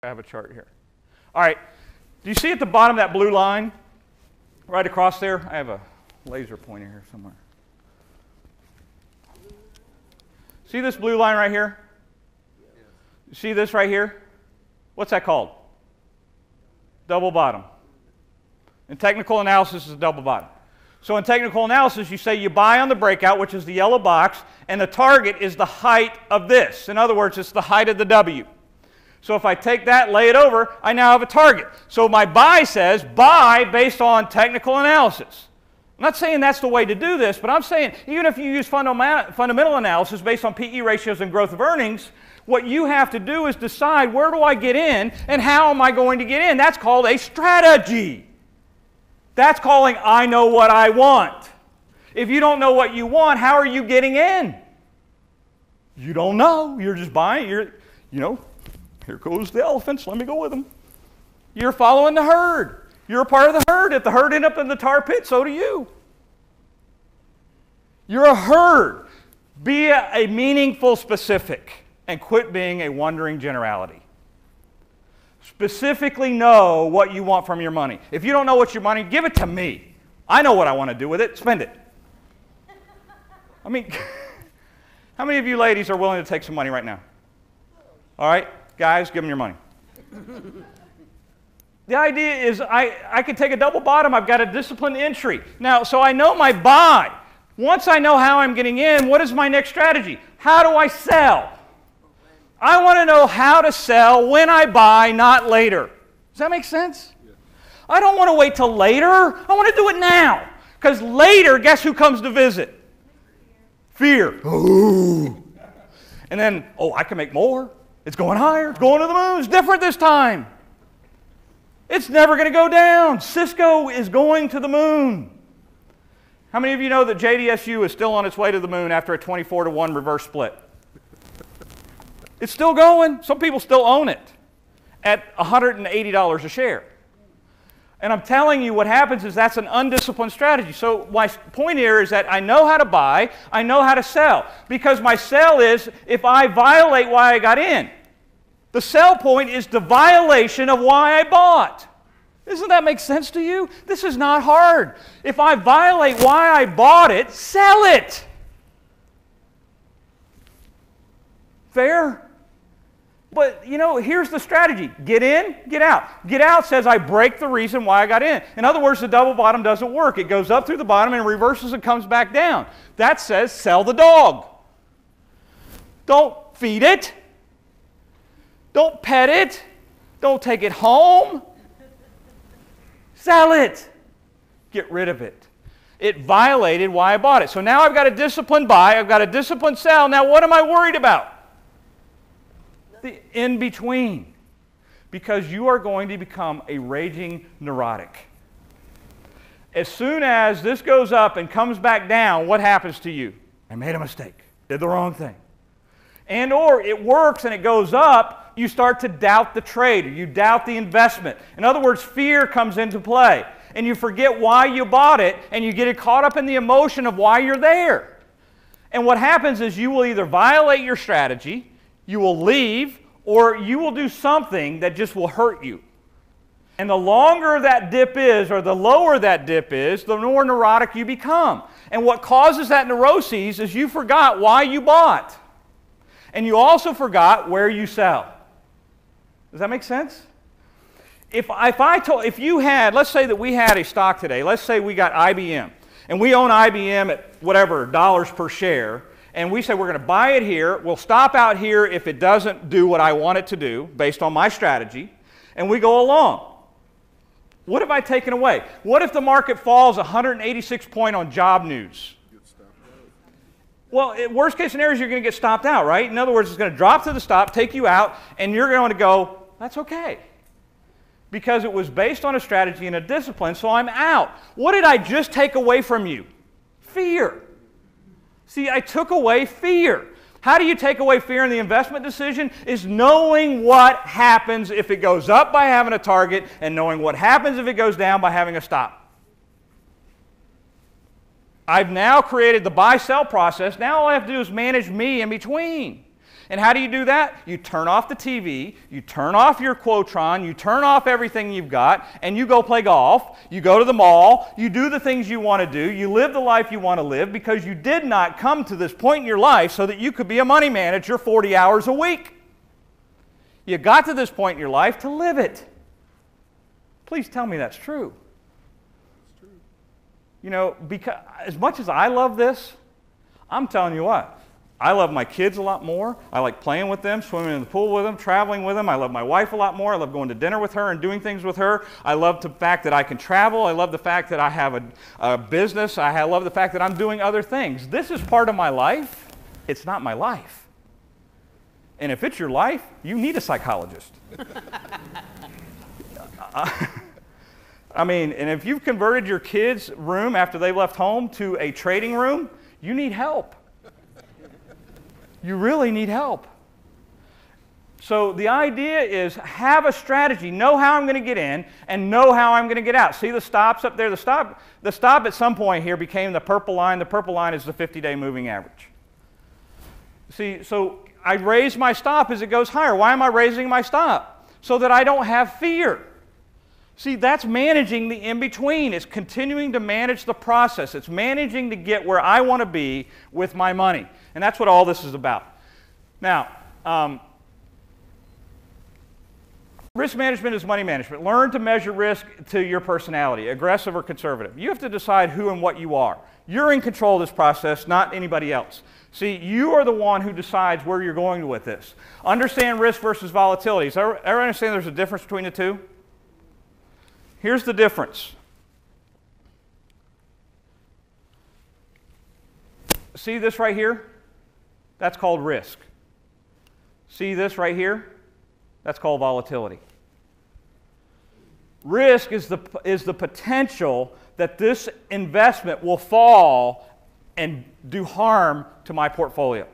I have a chart here. All right. Do you see at the bottom that blue line right across there? I have a laser pointer here somewhere. See this blue line right here? See this right here? What's that called? Double bottom. In technical analysis, it's a double bottom. So in technical analysis, you say you buy on the breakout, which is the yellow box, and the target is the height of this. In other words, it's the height of the W. So if I take that, lay it over, I now have a target. So my buy says buy based on technical analysis. I'm not saying that's the way to do this, but I'm saying even if you use fundamental analysis based on PE ratios and growth of earnings, what you have to do is decide where do I get in and how am I going to get in. That's called a strategy. That's calling I know what I want. If you don't know what you want, how are you getting in? You don't know. You're just buying. Here goes the elephants. Let me go with them. You're following the herd. You're a part of the herd. If the herd end up in the tar pit, so do you. You're a herd. Be a meaningful specific and quit being a wandering generality. Specifically know what you want from your money. If you don't know what your money, give it to me. I know what I want to do with it. Spend it. I mean, how many of you ladies are willing to take some money right now? All right, guys, give them your money. The idea is I can take a double bottom. I've got a disciplined entry. Now, so I know my buy. Once I know how I'm getting in, what is my next strategy? How do I sell? I want to know how to sell when I buy, not later. Does that make sense? Yeah. I don't want to wait till later. I want to do it now. Because later, guess who comes to visit? Fear. Ooh. And then, oh, I can make more. It's going higher. It's going to the moon. It's different this time. It's never going to go down. Cisco is going to the moon. How many of you know that JDSU is still on its way to the moon after a 24-to-1 reverse split? It's still going. Some people still own it at $180 a share. And I'm telling you what happens is that's an undisciplined strategy. So my point here is that I know how to buy, I know how to sell. Because my sell is if I violate why I got in. The sell point is the violation of why I bought. Doesn't that make sense to you? This is not hard. If I violate why I bought it, sell it. Fair? But, here's the strategy. Get in, get out. Get out says I break the reason why I got in. In other words, the double bottom doesn't work. It goes up through the bottom and reverses and comes back down. That says sell the dog. Don't feed it. Don't pet it. Don't take it home. Sell it. Get rid of it. It violated why I bought it. So now I've got a disciplined buy. I've got a disciplined sell. Now what am I worried about? The in-between. Because you are going to become a raging neurotic. As soon as this goes up and comes back down, what happens to you? I made a mistake. Did the wrong thing. And or it works and it goes up, you start to doubt the trade or you doubt the investment. In other words, fear comes into play. And you forget why you bought it and you get caught up in the emotion of why you're there. And what happens is you will either violate your strategy, you will leave, or you will do something that just will hurt you. And the longer that dip is, or the lower that dip is, the more neurotic you become. And what causes that neuroses is you forgot why you bought. And you also forgot where you sell. Does that make sense? If you had, let's say that we had a stock today, let's say we got IBM, and we own IBM at whatever, dollars per share, and we say we're going to buy it here, we'll stop out here if it doesn't do what I want it to do, based on my strategy, and we go along. What have I taken away? What if the market falls 186 point on job news? Well, worst case scenario is you're going to get stopped out, right? In other words, it's going to drop to the stop, take you out, and you're going to go, that's okay. Because it was based on a strategy and a discipline, so I'm out. What did I just take away from you? Fear. See, I took away fear. How do you take away fear in the investment decision? Is knowing what happens if it goes up by having a target and knowing what happens if it goes down by having a stop. I've now created the buy-sell process. Now all I have to do is manage me in between. And how do you do that? You turn off the TV, you turn off your Quotron, you turn off everything you've got, and you go play golf, you go to the mall, you do the things you want to do, you live the life you want to live, because you did not come to this point in your life so that you could be a money manager 40 hours a week. You got to this point in your life to live it. Please tell me that's true. It's true. You know, because as much as I love this, I'm telling you what, I love my kids a lot more. I like playing with them, swimming in the pool with them, traveling with them. I love my wife a lot more. I love going to dinner with her and doing things with her. I love the fact that I can travel. I love the fact that I have a business. I love the fact that I'm doing other things. This is part of my life. It's not my life. And if it's your life, you need a psychologist. I mean, and if you've converted your kids' room after they left home to a trading room, you need help. You really need help. So the idea is have a strategy, know how I'm going to get in, and know how I'm going to get out. See the stops up there? The stop at some point here became the purple line. The purple line is the 50-day moving average. See, so I raise my stop as it goes higher. Why am I raising my stop? So that I don't have fear. See, that's managing the in-between. It's continuing to manage the process. It's managing to get where I want to be with my money. And that's what all this is about. Now, risk management is money management. Learn to measure risk to your personality, aggressive or conservative. You have to decide who and what you are. You're in control of this process, not anybody else. See, you are the one who decides where you're going with this. Understand risk versus volatility. Does everyone understand there's a difference between the two? Here's the difference. See this right here? That's called risk. See this right here? That's called volatility. Risk is the potential that this investment will fall and do harm to my portfolio.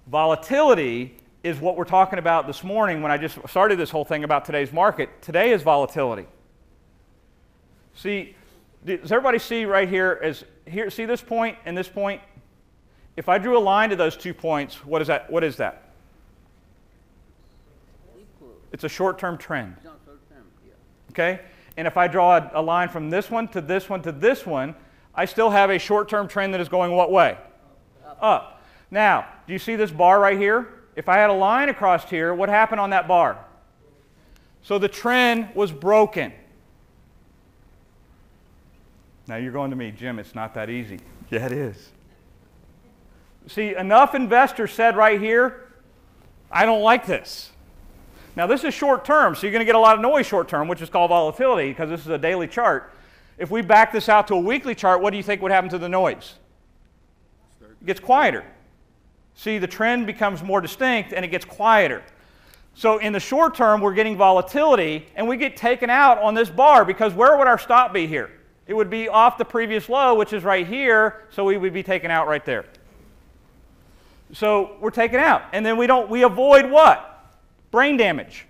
Volatility is what we're talking about this morning when I just started this whole thing about today's market. Today is volatility. See, does everybody see right here, see this point and this point? If I drew a line to those 2 points, what is that? What is that? It's a short-term trend. Okay? And if I draw a line from this one to this one to this one, I still have a short-term trend that is going what way? Up. Now, do you see this bar right here? If I had a line across here, what happened on that bar? So the trend was broken. Now you're going to me, Jim, it's not that easy. Yeah, it is. See, enough investors said right here, I don't like this. Now this is short term, so you're going to get a lot of noise short term, which is called volatility, because this is a daily chart. If we back this out to a weekly chart, what do you think would happen to the noise? It gets quieter. See, the trend becomes more distinct and it gets quieter. So in the short term, we're getting volatility and we get taken out on this bar, because where would our stop be here? It would be off the previous low, which is right here, so we would be taken out right there. So we're taken out. And then we avoid what? Brain damage.